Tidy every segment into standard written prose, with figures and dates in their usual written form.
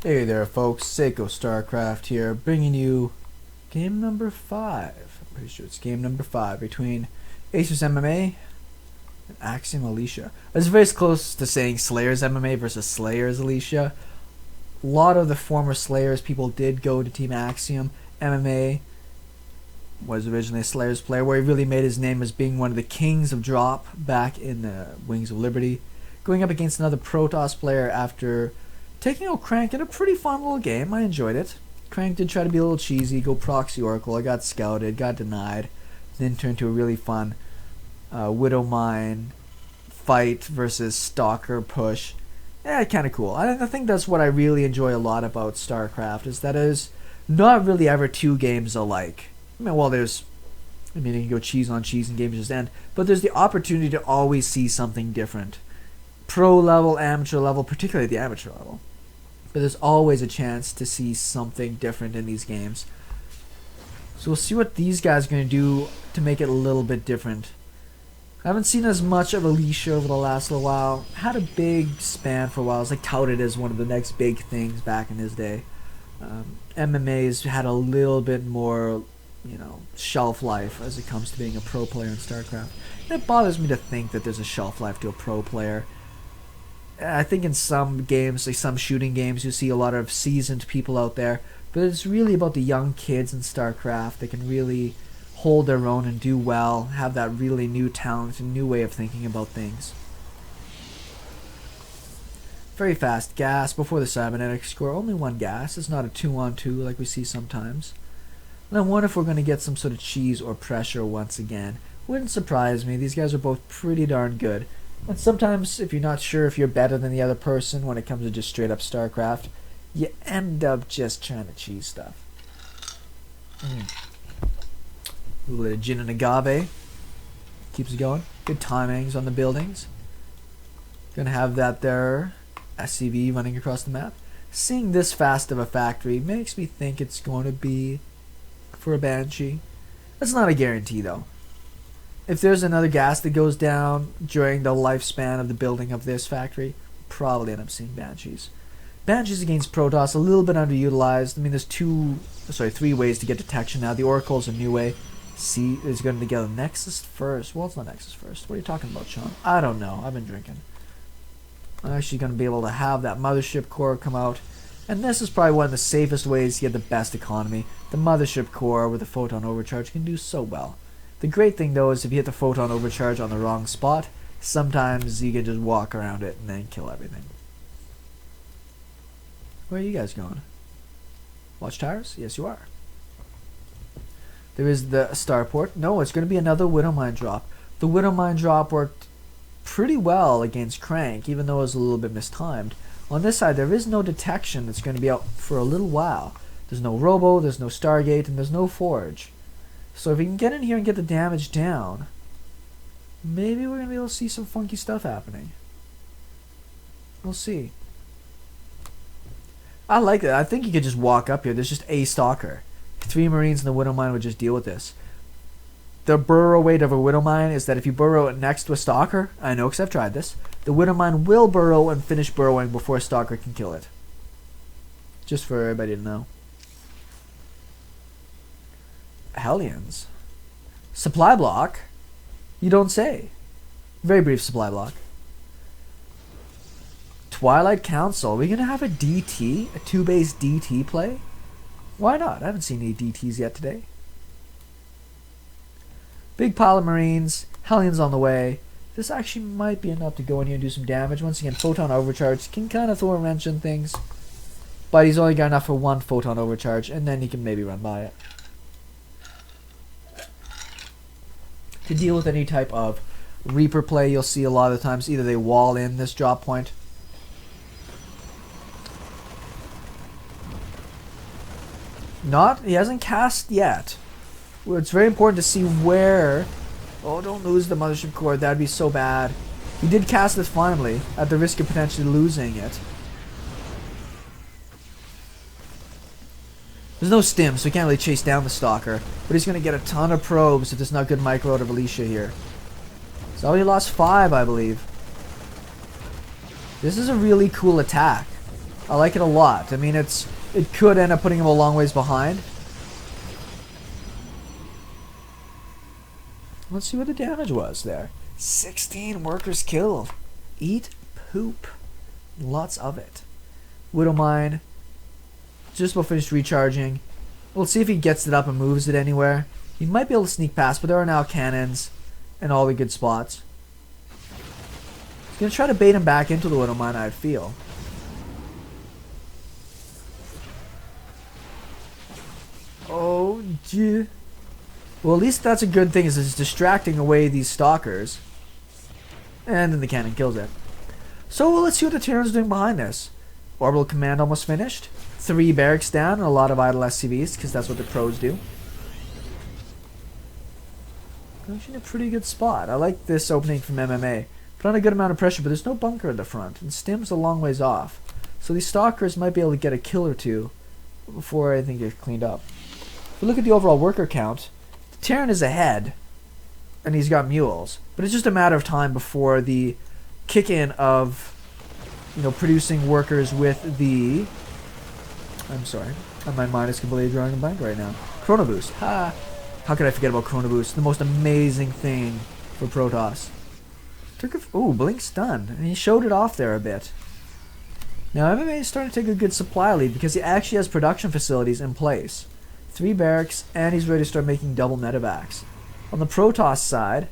Hey there folks, SeKo Starcraft here, bringing you game number 5. I'm pretty sure it's game number 5 between Acer's MMA and Axiom Alicia. It's very close to saying Slayer's MMA versus Slayer's Alicia. A lot of the former Slayers people did go to Team Axiom. MMA was originally a Slayer's player where he really made his name as being one of the kings of drop back in the Wings of Liberty. Going up against another Protoss player after taking out Crank in a pretty fun little game. I enjoyed it. Crank did try to be a little cheesy, go proxy Oracle. I got scouted, got denied. Then turned to a really fun widowmine fight versus stalker push. Yeah, kind of cool. I think that's what I really enjoy a lot about Starcraft, is that it is not really ever two games alike. I mean, well, you can go cheese on cheese and games just end, but there's the opportunity to always see something different. Pro level, amateur level, particularly the amateur level. But there's always a chance to see something different in these games. So we'll see what these guys are going to do to make it a little bit different. I haven't seen as much of Alicia over the last little while. Had a big span for a while. It was like touted as one of the next big things back in his day. MMA's had a little bit more, shelf life as it comes to being a pro player in StarCraft. And it bothers me to think that there's a shelf life to a pro player. I think in some games, like some shooting games, you see a lot of seasoned people out there, but it's really about the young kids in StarCraft that can really hold their own and do well, have that really new talent and new way of thinking about things. Very fast gas before the cybernetic score. Only one gas. It's not a 2-on-2 like we see sometimes. And I wonder if we're going to get some sort of cheese or pressure once again. Wouldn't surprise me. These guys are both pretty darn good. And sometimes, if you're not sure if you're better than the other person when it comes to just straight up StarCraft, you end up just trying to cheese stuff. A little bit of gin and agave. Keeps it going. Good timings on the buildings. Gonna have that there. SCV running across the map. Seeing this fast of a factory makes me think it's going to be for a Banshee. That's not a guarantee though. If there's another gas that goes down during the lifespan of the building of this factory, we'll probably end up seeing Banshees. Banshees against Protoss, a little bit underutilized. I mean, there's three ways to get detection now. The Oracle's a new way. C is going to get Nexus first. Well, it's not Nexus first. What are you talking about, Sean? I don't know. I've been drinking. I'm actually going to be able to have that mothership core come out. And this is probably one of the safest ways to get the best economy. The mothership core with the photon overcharge can do so well. The great thing though is if you hit the photon overcharge on the wrong spot, sometimes you can just walk around it and then kill everything. Where are you guys going? Watchtowers? Yes, you are. There is the starport. No, it's going to be another widowmine drop. The widowmine drop worked pretty well against Crank, even though it was a little bit mistimed. On this side, there is no detection that's going to be out for a little while. There's no robo, there's no Stargate, and there's no forge. So if we can get in here and get the damage down, maybe we're going to be able to see some funky stuff happening. We'll see. I like that. I think you could just walk up here. There's just a stalker. 3 Marines in the Widowmine would just deal with this. The burrow weight of a Widowmine is that if you burrow it next to a stalker, I know because I've tried this, the Widowmine will burrow and finish burrowing before a stalker can kill it. Just for everybody to know. Hellions. Supply block? You don't say. Very brief supply block. Twilight Council. Are we going to have a DT? A 2-base DT play? Why not? I haven't seen any DTs yet today. Big pile of Marines. Hellions on the way. This actually might be enough to go in here and do some damage. Once again, photon overcharge can kind of throw a wrench in things. But he's only got enough for 1 photon overcharge, and then he can maybe run by it. To deal with any type of Reaper play, you'll see a lot of the times either they wall in this drop point. He hasn't cast yet. Well, it's very important to see where. Oh, don't lose the mothership core. That'd be so bad. He did cast this finally, at the risk of potentially losing it. There's no stim, so he can't really chase down the stalker. But he's going to get a ton of probes if there's not good micro out of Alicia here. So he lost 5, I believe. This is a really cool attack. I like it a lot. I mean, it could end up putting him a long ways behind. Let's see what the damage was there. 16 workers killed. Eat poop. Lots of it. Widowmine. Just about finished recharging. We'll see if he gets it up and moves it anywhere. He might be able to sneak past, but there are now cannons and all the good spots. He's going to try to bait him back into the widowmine, I'd feel. Oh, gee. Well, at least that's a good thing, is it's distracting away these stalkers. And then the cannon kills it. So let's see what the Terran's doing behind this. Orbital command almost finished. 3 barracks down and a lot of idle SCVs, because that's what the pros do. Actually in a pretty good spot. I like this opening from MMA. Put on a good amount of pressure, but there's no bunker at the front, and Stim's a long ways off. So these stalkers might be able to get a kill or two before anything gets cleaned up. If we look at the overall worker count, the Terran is ahead, and he's got mules. But it's just a matter of time before the kick-in of, producing workers with the... I'm sorry. My mind is completely drawing a blank right now. Chrono Boost. Ha! How could I forget about Chrono Boost? The most amazing thing for protoss. Ooh, Blink's done. And he showed it off there a bit. Now MMA is starting to take a good supply lead because he actually has production facilities in place. 3 barracks, and he's ready to start making double medevacs. On the protoss side,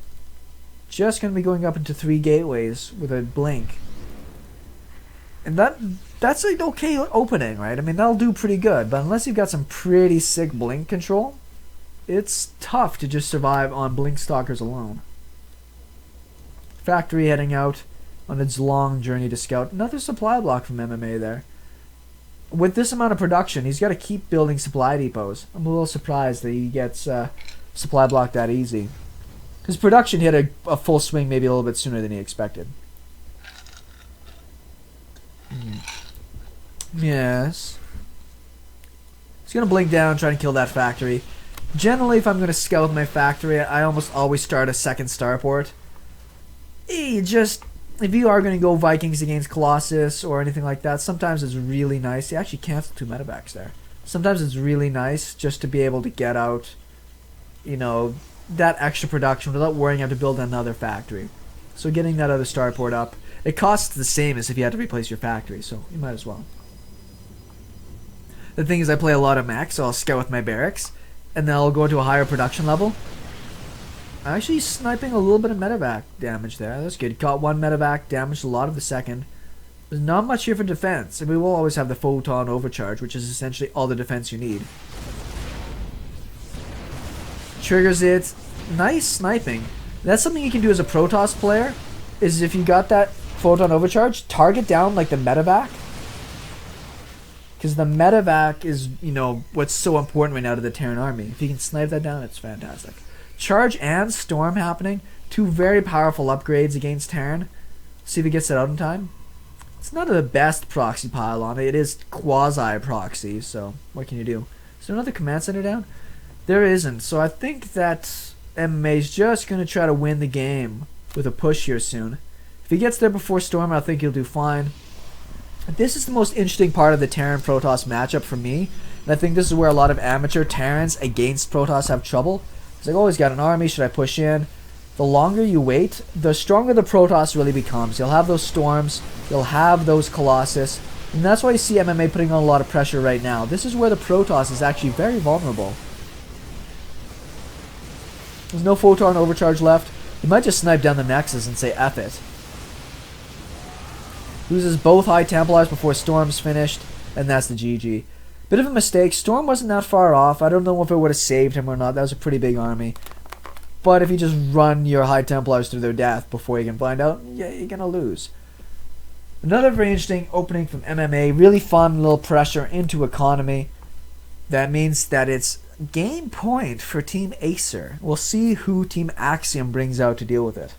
just going to be going up into 3 gateways with a Blink. And that's an okay opening, right? I mean, that'll do pretty good, but unless you've got some pretty sick Blink control, it's tough to just survive on Blink Stalkers alone. Factory heading out on its long journey to scout. Another supply block from MMA there. With this amount of production, he's got to keep building supply depots. I'm a little surprised that he gets supply block that easy. His production hit a full swing maybe a little bit sooner than he expected. Yes. He's going to blink down, try to kill that factory. Generally, if I'm going to scout my factory, I almost always start a second starport. If you are going to go Vikings against Colossus or anything like that, sometimes it's really nice. He actually canceled 2 medevacs there. Sometimes it's really nice just to be able to get out, that extra production without worrying you have to build another factory. So getting that other starport up, it costs the same as if you had to replace your factory, so you might as well. The thing is, I play a lot of mech, so I'll scout with my barracks, and then I'll go into a higher production level. I'm actually sniping a little bit of medevac damage there. That's good. Caught 1 medevac, damaged a lot of the second. There's not much here for defense, and we will always have the photon overcharge, which is essentially all the defense you need. Triggers it. Nice sniping. That's something you can do as a protoss player, is if you got that photon overcharge, target down like the medevac. Because the medevac is, what's so important right now to the Terran army. If you can snipe that down, it's fantastic. Charge and Storm happening. 2 very powerful upgrades against Terran. See if he gets it out in time. It's not the best proxy pylon. It is quasi-proxy, so what can you do? Is there another command center down? There isn't. So I think that MMA is just going to try to win the game with a push here soon. If he gets there before Storm, I think he'll do fine. This is the most interesting part of the Terran Protoss matchup for me. And I think this is where a lot of amateur Terrans against Protoss have trouble. It's like, oh, he's got an army, should I push in? The longer you wait, the stronger the Protoss really becomes. You'll have those Storms, you'll have those Colossus, and that's why you see MMA putting on a lot of pressure right now. This is where the Protoss is actually very vulnerable. There's no photon overcharge left. He might just snipe down the Nexus and say F it. Loses both High Templars before Storm's finished, and that's the GG. Bit of a mistake. Storm wasn't that far off. I don't know if it would have saved him or not. That was a pretty big army. But if you just run your High Templars to their death before you can find out, yeah, you're going to lose. Another very interesting opening from MMA. Really fun little pressure into economy. That means that it's game point for Team Acer. We'll see who Team Axiom brings out to deal with it.